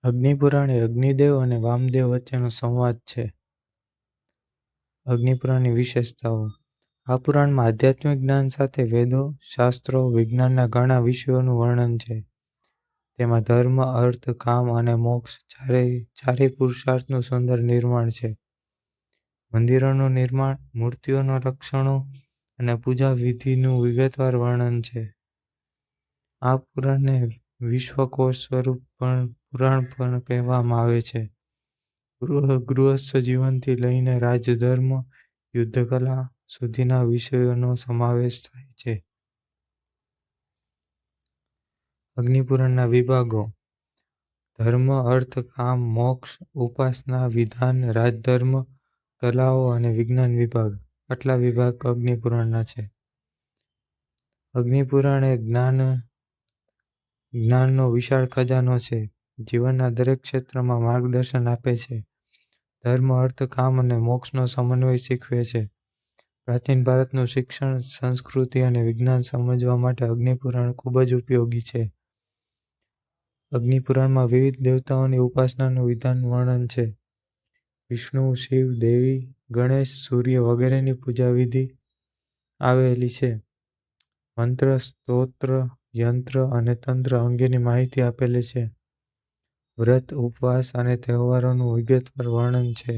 અગ્નિપુરાણ એ અગ્નિદેવ અને વામદેવ વચ્ચેનો સંવાદ છે. અગ્નિપુરાણની વિશેષતાઓ: આ પુરાણમાં આધ્યાત્મિક જ્ઞાન સાથે વેદો, શાસ્ત્રો, વિજ્ઞાનના ઘણા વિષયોનું વર્ણન છે. તેમાં ધર્મ, અર્થ, કામ અને મોક્ષ ચારેય પુરુષાર્થનું સુંદર નિર્માણ છે. મંદિરોનું નિર્માણ, મૂર્તિઓના લક્ષણો અને પૂજા વિધિનું વિગતવાર વર્ણન છે. આ પુરાણને વિશ્વકોશ સ્વરૂપ પુરાણ પણ કહેવામાં આવે છે. ગૃહસ્થ જીવનથી લઈને રાજધર્મ, યુદ્ધકલા સુધીના વિષયોનો સમાવેશ થાય છે. અગ્નિપુરાણના વિભાગો: ધર્મ, અર્થ, કામ, મોક્ષ, ઉપાસના, વિધાન, રાજધર્મ, કલાઓ અને વિજ્ઞાન વિભાગ. આટલા વિભાગ અગ્નિપુરાણના છે. અગ્નિપુરાણ એ જ્ઞાનનો વિશાળ ખજાનો છે. જીવનના દરેક ક્ષેત્રમાં માર્ગદર્શન આપે છે. ધર્મ, અર્થ, કામ અને મોક્ષનો સમન્વય શીખવે છે. પ્રાચીન ભારતનું શિક્ષણ, સંસ્કૃતિ અને વિજ્ઞાન સમજવા માટે અગ્નિપુરાણ ખૂબ જ ઉપયોગી છે. અગ્નિપુરાણમાં વિવિધ દેવતાઓની ઉપાસનાનું વિધાન વર્ણન છે. વિષ્ણુ, શિવ, દેવી, ગણેશ, સૂર્ય વગેરેની પૂજા વિધિ આવેલી છે. મંત્ર, સ્તોત્ર, યંત્ર અને તંત્ર અંગેની માહિતી આપેલી છે. વ્રત, ઉપવાસ અને તહેવારોનું વિગતવાર વર્ણન છે.